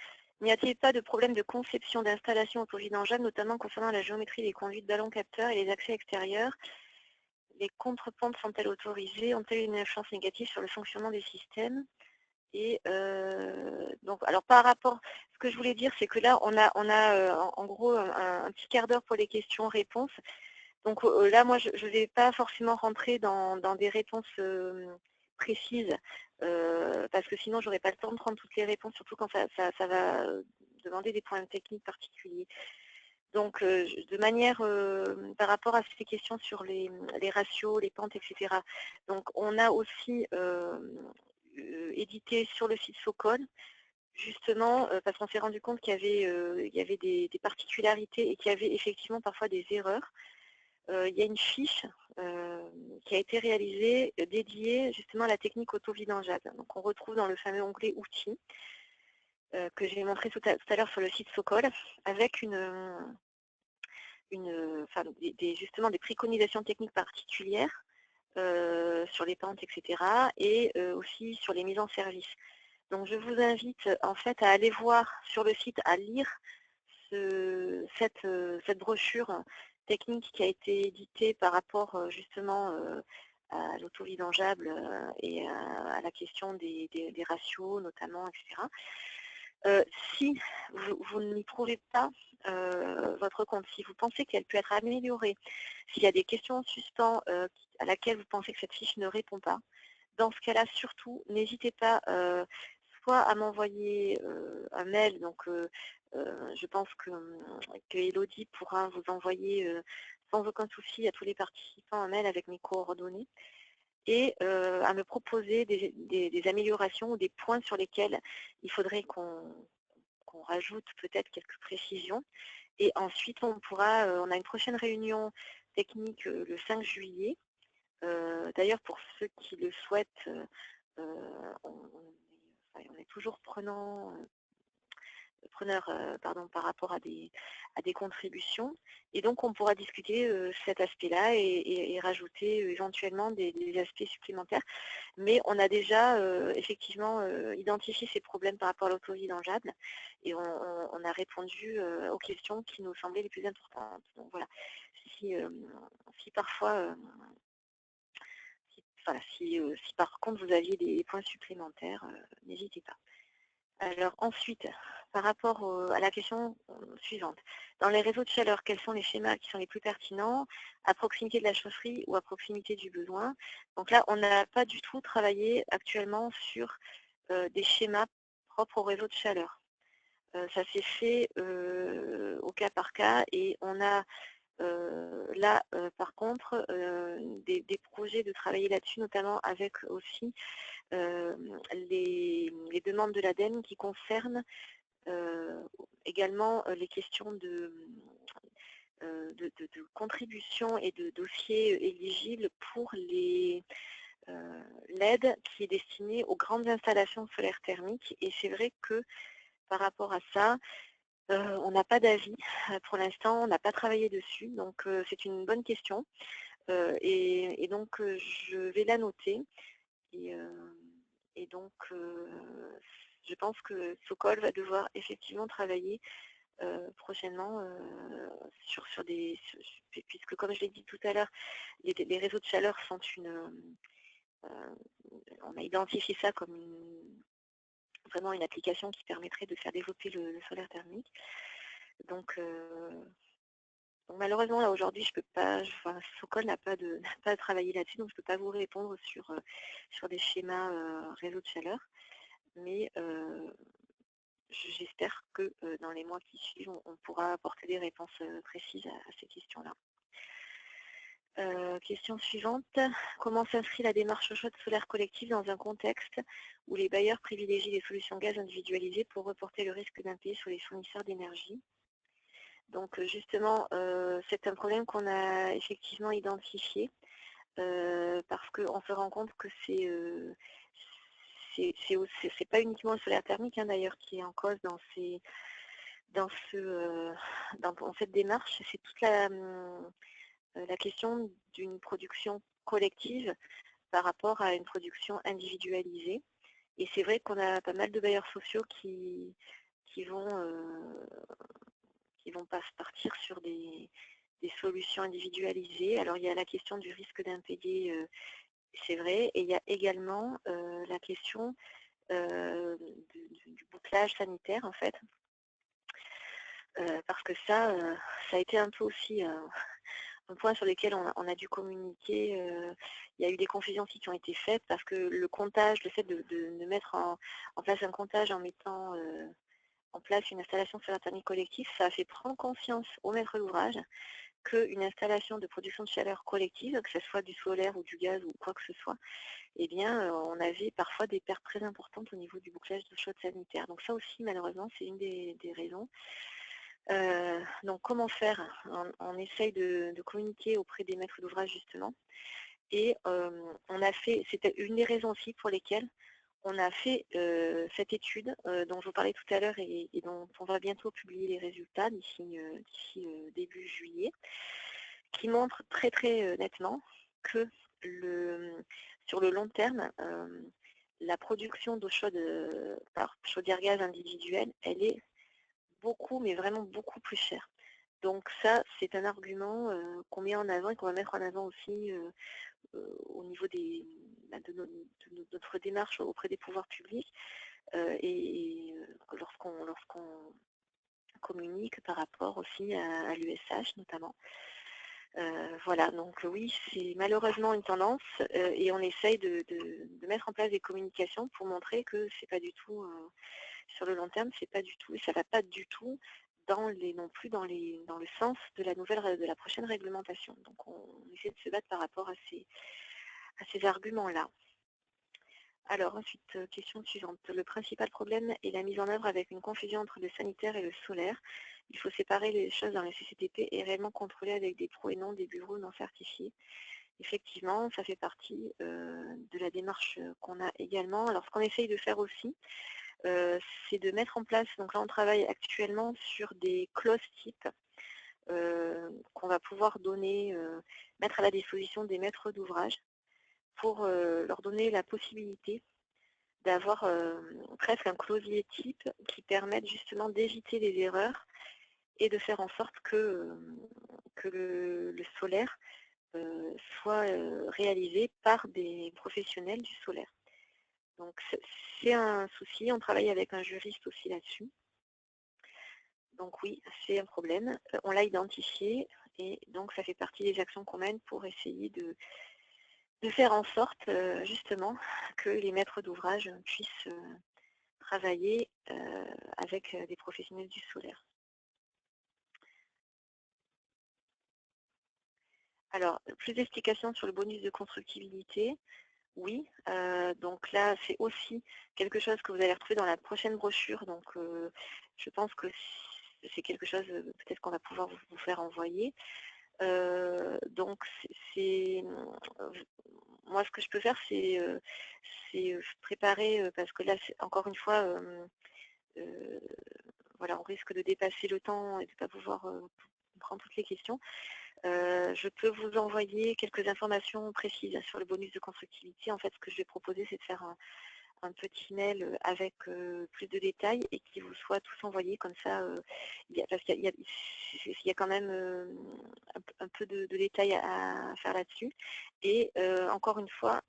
N'y a-t-il pas de problème de conception d'installation autovidangeable, notamment concernant la géométrie des conduites ballons capteurs et les accès extérieurs? Les contre-pompes sont-elles autorisées? Ont-elles une influence négative sur le fonctionnement des systèmes? Et donc, alors par rapport, ce que je voulais dire, c'est que là, on a en gros un petit quart d'heure pour les questions-réponses. Donc là, moi, je ne vais pas forcément rentrer dans des réponses précises, parce que sinon, je n'aurai pas le temps de prendre toutes les réponses, surtout quand ça va demander des points techniques particuliers. Donc, de manière, par rapport à ces questions sur les ratios, les pentes, etc., donc on a aussi édité sur le site Socol justement, parce qu'on s'est rendu compte qu'il y avait des particularités et qu'il y avait effectivement parfois des erreurs. Il y a une fiche qui a été réalisée dédiée justement à la technique auto-vidangeable. Donc on retrouve dans le fameux onglet outils que j'ai montré tout à l'heure sur le site Sokol, avec justement des préconisations techniques particulières sur les pentes, etc. et aussi sur les mises en service. Donc je vous invite en fait à aller voir sur le site, à lire cette brochure technique qui a été éditée par rapport justement à l'auto-vidangeable et à la question des ratios notamment, etc. Si vous n'y trouvez pas votre compte, si vous pensez qu'elle peut être améliorée, s'il y a des questions en suspens à laquelle vous pensez que cette fiche ne répond pas, dans ce cas-là, surtout, n'hésitez pas soit à m'envoyer un mail, donc je pense que Elodie pourra vous envoyer sans aucun souci à tous les participants un mail avec mes coordonnées, et à me proposer des améliorations ou des points sur lesquels il faudrait qu'on rajoute peut-être quelques précisions. Et ensuite, on a une prochaine réunion technique le 5 juillet. D'ailleurs, pour ceux qui le souhaitent, on est toujours preneur par rapport à des contributions. Et donc, on pourra discuter cet aspect-là et rajouter éventuellement des aspects supplémentaires. Mais on a déjà effectivement identifié ces problèmes par rapport à l'auto-vidangeable et on a répondu aux questions qui nous semblaient les plus importantes. Donc voilà, si parfois, si par contre vous aviez des points supplémentaires, n'hésitez pas. Alors ensuite, par rapport à la question suivante, dans les réseaux de chaleur, quels sont les schémas qui sont les plus pertinents, à proximité de la chaufferie ou à proximité du besoin? Donc là, on n'a pas du tout travaillé actuellement sur des schémas propres au réseau de chaleur. Ça s'est fait au cas par cas et on a là, par contre, des projets de travailler là-dessus, notamment avec aussi les demandes de l'ADEME qui concernent également les questions de contribution et de dossiers éligibles pour l'aide qui est destinée aux grandes installations solaires thermiques. Et c'est vrai que par rapport à ça, on n'a pas d'avis pour l'instant, on n'a pas travaillé dessus, donc c'est une bonne question. Et donc je vais la noter. Et donc je pense que Sokol va devoir effectivement travailler prochainement puisque comme je l'ai dit tout à l'heure, les réseaux de chaleur sont on a identifié ça comme vraiment une application qui permettrait de faire développer le solaire thermique. Donc malheureusement, là aujourd'hui, je peux pas, Sokol n'a pas travaillé là-dessus, donc je ne peux pas vous répondre sur des schémas réseau de chaleur. Mais j'espère que dans les mois qui suivent, on pourra apporter des réponses précises à ces questions-là. Question suivante, comment s'inscrit la démarche chaude solaire collective dans un contexte où les bailleurs privilégient les solutions gaz individualisées pour reporter le risque d'impayé sur les fournisseurs d'énergie? Donc justement, c'est un problème qu'on a effectivement identifié parce qu'on se rend compte que c'est pas uniquement le solaire thermique d'ailleurs qui est en cause dans cette démarche, c'est toute la question d'une production collective par rapport à une production individualisée. Et c'est vrai qu'on a pas mal de bailleurs sociaux qui vont partir sur des solutions individualisées. Alors il y a la question du risque d'impayé, c'est vrai, et il y a également la question du bouclage sanitaire en fait, parce que ça a été un peu aussi un point sur lequel on a dû communiquer. Il y a eu des confusions aussi qui ont été faites parce que le comptage, le fait de mettre en place un comptage en mettant en place une installation solaire thermique collective, ça a fait prendre conscience au maître d'ouvrage qu'une installation de production de chaleur collective, que ce soit du solaire ou du gaz ou quoi que ce soit, eh bien, on avait parfois des pertes très importantes au niveau du bouclage d'eau chaude sanitaire. Donc ça aussi, malheureusement, c'est une des raisons. Donc comment faire? On essaye de communiquer auprès des maîtres d'ouvrage justement. Et on a fait, c'était une des raisons aussi pour lesquelles on a fait cette étude dont je vous parlais tout à l'heure et dont on va bientôt publier les résultats d'ici début juillet, qui montre très très nettement que sur le long terme, la production d'eau chaude par chaudière gaz individuelle, elle est beaucoup, mais vraiment beaucoup plus chère. Donc ça, c'est un argument qu'on met en avant et qu'on va mettre en avant aussi au niveau de notre démarche auprès des pouvoirs publics et lorsqu'on communique par rapport aussi à l'USH notamment. Voilà, donc oui, c'est malheureusement une tendance et on essaye de mettre en place des communications pour montrer que c'est pas du tout, sur le long terme, c'est pas du tout, et ça va pas du tout non plus dans le sens de la prochaine réglementation. Donc on essaie de se battre par rapport à ces arguments-là. Alors ensuite, question suivante. Le principal problème est la mise en œuvre avec une confusion entre le sanitaire et le solaire. Il faut séparer les choses dans les CCTP et réellement contrôler avec des pros et non des bureaux non certifiés. Effectivement, ça fait partie de la démarche qu'on a également. Alors ce qu'on essaye de faire aussi, c'est de mettre en place, donc là on travaille actuellement sur des clauses types qu'on va pouvoir mettre à la disposition des maîtres d'ouvrage pour leur donner la possibilité d'avoir presque un clausier type qui permette justement d'éviter les erreurs et de faire en sorte que le solaire soit réalisé par des professionnels du solaire. Donc c'est un souci, on travaille avec un juriste aussi là-dessus. Donc oui, c'est un problème, on l'a identifié et donc ça fait partie des actions qu'on mène pour essayer de faire en sorte justement que les maîtres d'ouvrage puissent travailler avec des professionnels du solaire. Alors, plus d'explications sur le bonus de constructibilité. Oui, donc là, c'est aussi quelque chose que vous allez retrouver dans la prochaine brochure. Donc, je pense que c'est quelque chose peut-être qu'on va pouvoir vous faire envoyer. Donc, moi, ce que je peux faire, c'est préparer, parce que là, encore une fois, voilà, on risque de dépasser le temps et de ne pas pouvoir prendre toutes les questions. Je peux vous envoyer quelques informations précises sur le bonus de constructivité. En fait, ce que je vais proposer, c'est de faire un petit mail avec plus de détails et qui vous soit tous envoyés comme ça, parce qu'il y a quand même un peu de détails à faire là-dessus. Et encore une fois,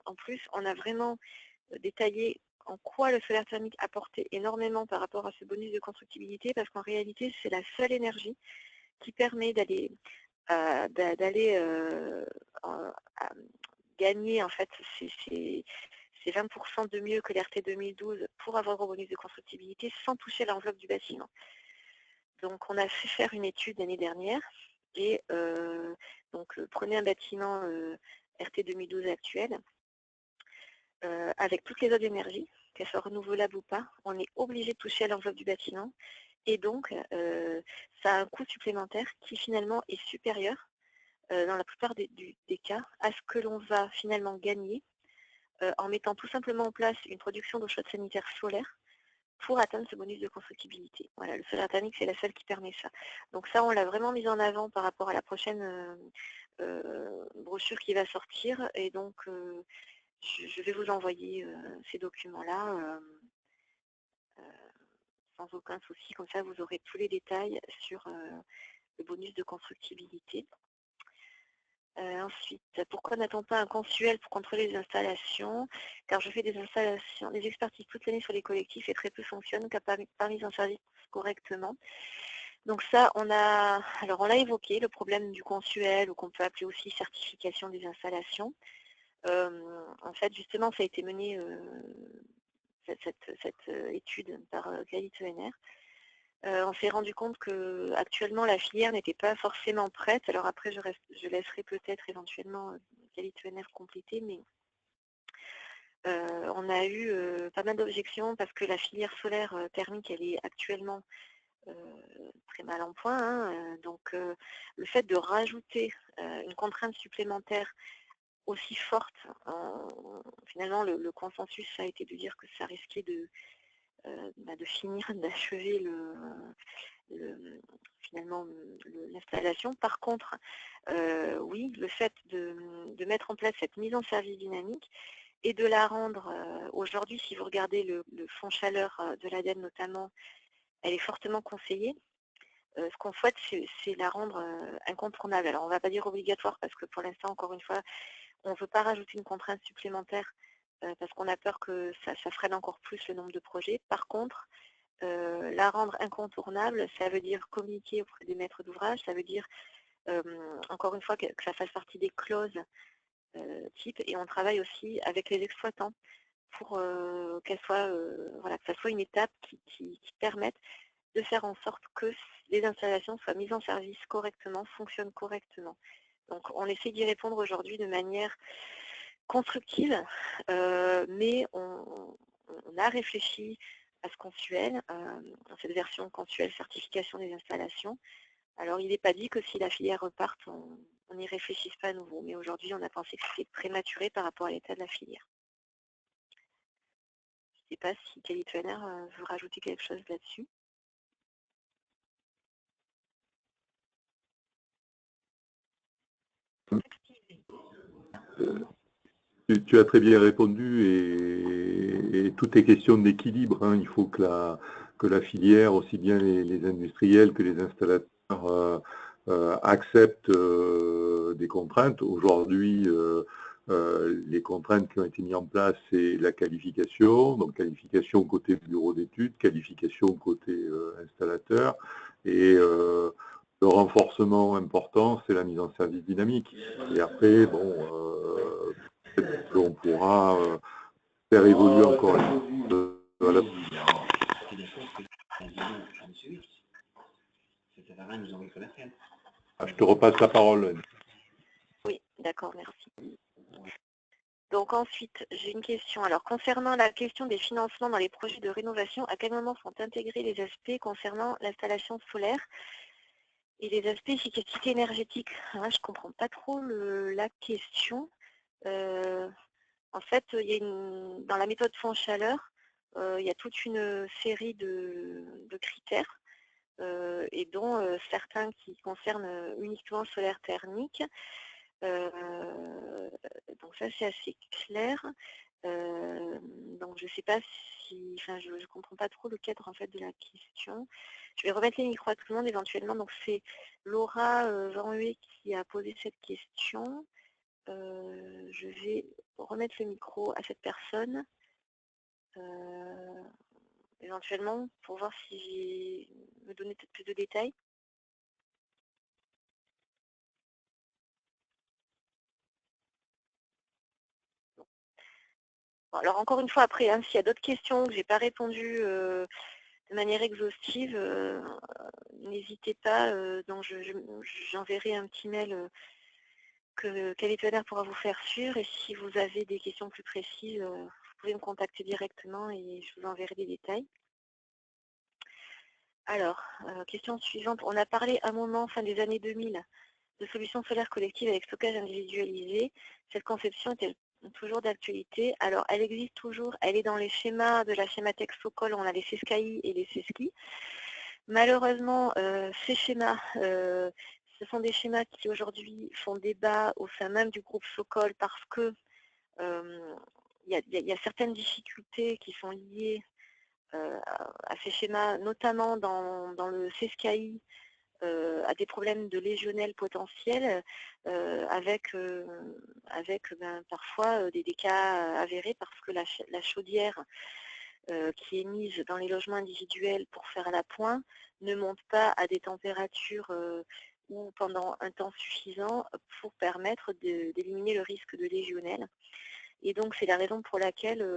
en plus, on a vraiment détaillé en quoi le solaire thermique apportait énormément par rapport à ce bonus de constructibilité, parce qu'en réalité, c'est la seule énergie qui permet d'aller gagner en fait ces 20% de mieux que l'RT 2012 pour avoir un bonus de constructibilité sans toucher l'enveloppe du bâtiment. Donc on a fait faire une étude l'année dernière et donc prenez un bâtiment RT 2012 actuel avec toutes les autres énergies, qu'elles soient renouvelables ou pas, on est obligé de toucher à l'enveloppe du bâtiment. Et donc, ça a un coût supplémentaire qui finalement est supérieur, dans la plupart des cas, à ce que l'on va finalement gagner en mettant tout simplement en place une production d'eau chaude sanitaire solaire pour atteindre ce bonus de constructibilité. Voilà, le solaire thermique, c'est la seule qui permet ça. Donc ça, on l'a vraiment mis en avant par rapport à la prochaine brochure qui va sortir. Et donc, je vais vous envoyer ces documents-là sans aucun souci. Comme ça, vous aurez tous les détails sur le bonus de constructibilité. Ensuite, pourquoi n'a-t-on pas un consuel pour contrôler les installations? Car je fais des expertises toute l'année sur les collectifs et très peu fonctionnent car pas mis en service correctement. Donc ça, on l'a évoqué, le problème du consuel, ou qu'on peut appeler aussi certification des installations. En fait, justement, ça a été mené, cette étude par Galit ENR. On s'est rendu compte qu'actuellement la filière n'était pas forcément prête. Alors après, je laisserai peut-être éventuellement qualité ENR compléter, mais on a eu pas mal d'objections parce que la filière solaire thermique, elle est actuellement très mal en point. Hein, donc le fait de rajouter une contrainte supplémentaire aussi forte, finalement le consensus a été de dire que ça risquait de finir, d'achever finalement l'installation. Par contre, oui, le fait de mettre en place cette mise en service dynamique et de la rendre, aujourd'hui, si vous regardez le fonds chaleur de l'ADEME notamment, elle est fortement conseillée. Ce qu'on souhaite, c'est la rendre incontournable. Alors, on ne va pas dire obligatoire parce que pour l'instant, encore une fois, on ne veut pas rajouter une contrainte supplémentaire parce qu'on a peur que ça freine encore plus le nombre de projets. Par contre, la rendre incontournable, ça veut dire communiquer auprès des maîtres d'ouvrage, ça veut dire, encore une fois, que ça fasse partie des clauses type, et on travaille aussi avec les exploitants pour que ça soit une étape qui permette de faire en sorte que les installations soient mises en service correctement, fonctionnent correctement. Donc on essaie d'y répondre aujourd'hui de manière constructive, mais on a réfléchi à ce consuel, dans cette version consuel certification des installations. Alors il n'est pas dit que si la filière reparte, on n'y réfléchisse pas à nouveau, mais aujourd'hui on a pensé que c'était prématuré par rapport à l'état de la filière. Je ne sais pas si Qualité ENR veut rajouter quelque chose là-dessus. Tu as très bien répondu et tout est question d'équilibre. Hein. Il faut que la filière, aussi bien les industriels que les installateurs, acceptent des contraintes. Aujourd'hui, les contraintes qui ont été mises en place, c'est la qualification, donc qualification côté bureau d'études, qualification côté installateur, et le renforcement important, c'est la mise en service dynamique. Et après, bon, on pourra faire évoluer encore voilà. Je te repasse la parole. Oui, d'accord, merci. Donc ensuite, j'ai une question. Alors, concernant la question des financements dans les projets de rénovation, à quel moment sont intégrés les aspects concernant l'installation solaire et les aspects efficacité énergétique? Là, je ne comprends pas trop la question. En fait, il y a dans la méthode fonds chaleur, il y a toute une série de critères, et dont certains qui concernent uniquement le solaire thermique. Donc ça, c'est assez clair. Donc je ne sais pas si, je ne comprends pas trop le cadre en fait de la question. Je vais remettre les micros à tout le monde éventuellement. Donc c'est Laura Van Huet qui a posé cette question. Je vais remettre le micro à cette personne, éventuellement, pour voir si me donner peut-être plus de détails. Bon, alors encore une fois, après, hein, s'il y a d'autres questions que je n'ai pas répondu de manière exhaustive, n'hésitez pas, donc j'enverrai un petit mail que Qualité ENR pourra vous faire suivre, et si vous avez des questions plus précises, vous pouvez me contacter directement et je vous enverrai des détails. Alors, question suivante. On a parlé à un moment, fin des années 2000, de solutions solaires collectives avec stockage individualisé. Cette conception est-elle toujours d'actualité? Alors, elle existe toujours. Elle est dans les schémas de la schémathèque Socol. On a les CESCAI et les CESCI. Malheureusement, ces schémas, ce sont des schémas qui aujourd'hui font débat au sein même du groupe Socol parce que il y a certaines difficultés qui sont liées à ces schémas, notamment dans le CESCAI, à des problèmes de légionnel potentiels, avec parfois des cas avérés parce que la chaudière qui est mise dans les logements individuels pour faire l'appoint ne monte pas à des températures ou pendant un temps suffisant pour permettre d'éliminer le risque de légionnel. Et donc c'est la raison pour laquelle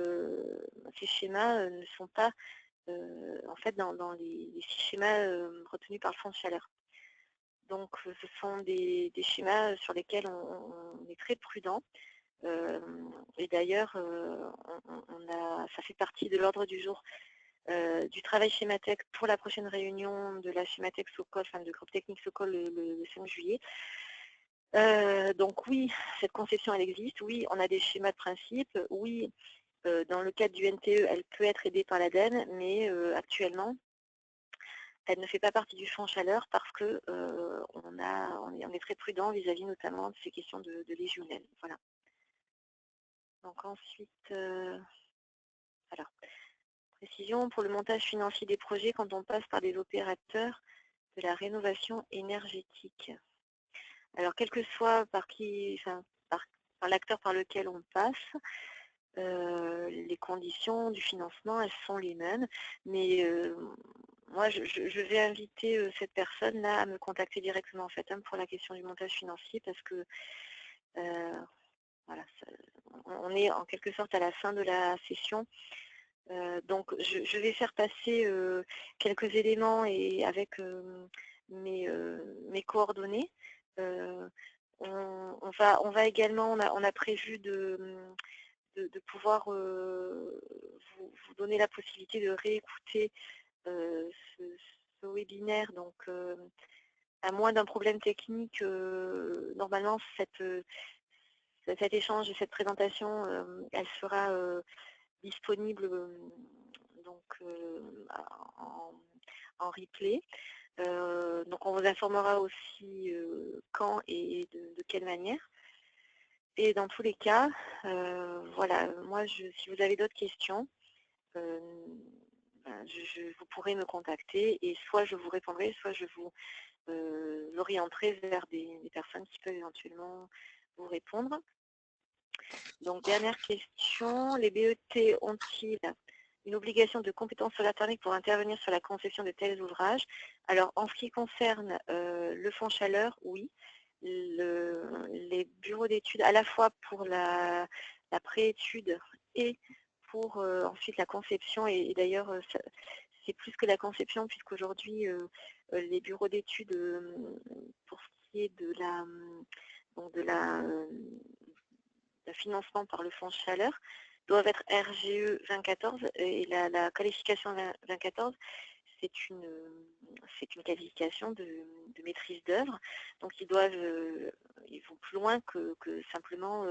ces schémas ne sont pas en fait dans les 6 schémas retenus par le Fonds de chaleur. Donc ce sont des schémas sur lesquels on est très prudent. Et d'ailleurs, ça fait partie de l'ordre du jour du travail Schématec pour la prochaine réunion de la Schématec Socol, enfin de groupe technique Socol le 5 juillet. Donc oui, cette conception elle existe, oui, on a des schémas de principe, oui, dans le cadre du NTE, elle peut être aidée par l'ADEME, mais actuellement, elle ne fait pas partie du fonds chaleur parce que on est très prudent vis-à-vis notamment de ces questions de légionnel. Voilà. Donc ensuite, alors, précision pour le montage financier des projets quand on passe par des opérateurs de la rénovation énergétique. Alors, quel que soit par l'acteur par lequel on passe, les conditions du financement, elles sont les mêmes. Mais moi, je vais inviter cette personne-là à me contacter directement en fait, pour la question du montage financier parce que voilà, on est en quelque sorte à la fin de la session. Donc, je vais faire passer quelques éléments et avec mes coordonnées. On va également, on a prévu de pouvoir vous donner la possibilité de réécouter ce webinaire. Donc, à moins d'un problème technique, normalement, cet échange et cette présentation, elle sera disponible donc, en replay. Donc on vous informera aussi quand et de quelle manière. Et dans tous les cas, voilà, moi, si vous avez d'autres questions, vous pourrez me contacter et soit je vous répondrai, soit je vous orienterai vers des personnes qui peuvent éventuellement vous répondre. Donc, dernière question, les BET ont-ils une obligation de compétence sur la thermique pour intervenir sur la conception de tels ouvrages? Alors, en ce qui concerne le fonds chaleur, oui. Les bureaux d'études, à la fois pour la préétude et pour ensuite la conception, et d'ailleurs, c'est plus que la conception, puisqu'aujourd'hui, les bureaux d'études, pour ce qui est de le financement par le fonds chaleur, doivent être RGE 2014 et la qualification 2014, c'est une qualification de maîtrise d'œuvre. Donc ils vont plus loin que simplement,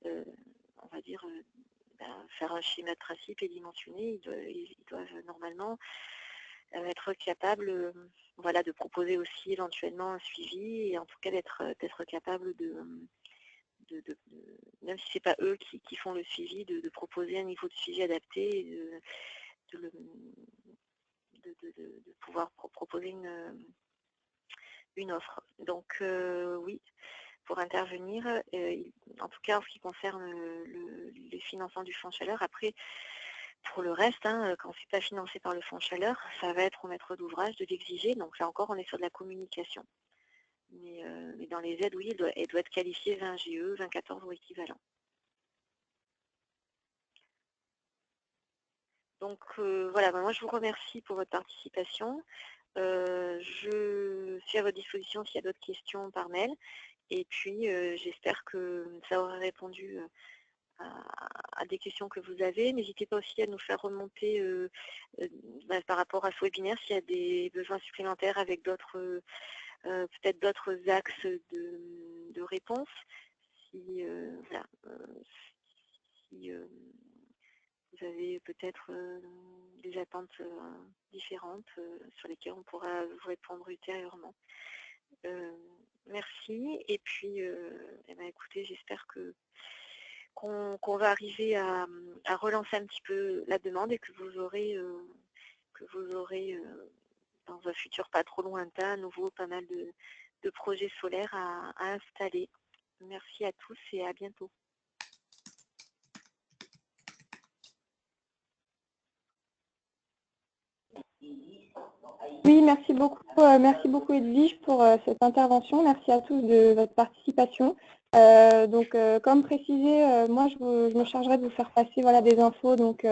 on va dire, faire un schéma de principe et dimensionner. Ils doivent normalement être capables voilà, de proposer aussi éventuellement un suivi et en tout cas d'être capables même si ce n'est pas eux qui font le suivi, de proposer un niveau de suivi adapté et de pouvoir proposer une offre. Donc oui, pour intervenir, en tout cas en ce qui concerne les financements du fonds chaleur. Après, pour le reste, quand c'est pas financé par le fonds chaleur, ça va être au maître d'ouvrage de l'exiger. Donc là encore, on est sur de la communication. Mais dans les aides, oui, elle doit être qualifiée 20 GE, 2014 ou équivalent. Donc voilà, moi je vous remercie pour votre participation. Je suis à votre disposition s'il y a d'autres questions par mail. Et puis j'espère que ça aura répondu à des questions que vous avez. N'hésitez pas aussi à nous faire remonter par rapport à ce webinaire s'il y a des besoins supplémentaires avec d'autres peut-être d'autres axes de réponse. Si, voilà, si vous avez peut-être des attentes différentes sur lesquelles on pourra vous répondre ultérieurement. Merci. Et puis, eh bien, écoutez, j'espère qu'on va arriver à relancer un petit peu la demande et que vous aurez dans un futur pas trop lointain, à nouveau pas mal de projets solaires à installer. Merci à tous et à bientôt. Oui, merci beaucoup Edwige pour cette intervention. Merci à tous de votre participation. Comme précisé, moi je me chargerai de vous faire passer des infos, donc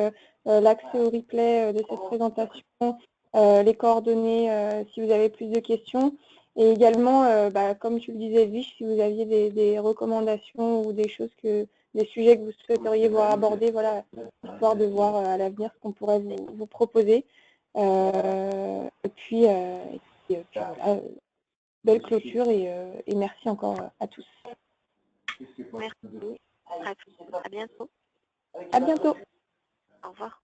l'accès au replay de cette présentation, les coordonnées si vous avez plus de questions, et également, comme tu le disais Edwige, si vous aviez des recommandations ou des sujets que vous souhaiteriez voir abordés, histoire de voir à l'avenir ce qu'on pourrait vous proposer. Et puis voilà, belle clôture et merci encore à tous. Merci. À bientôt. À bientôt. Au revoir.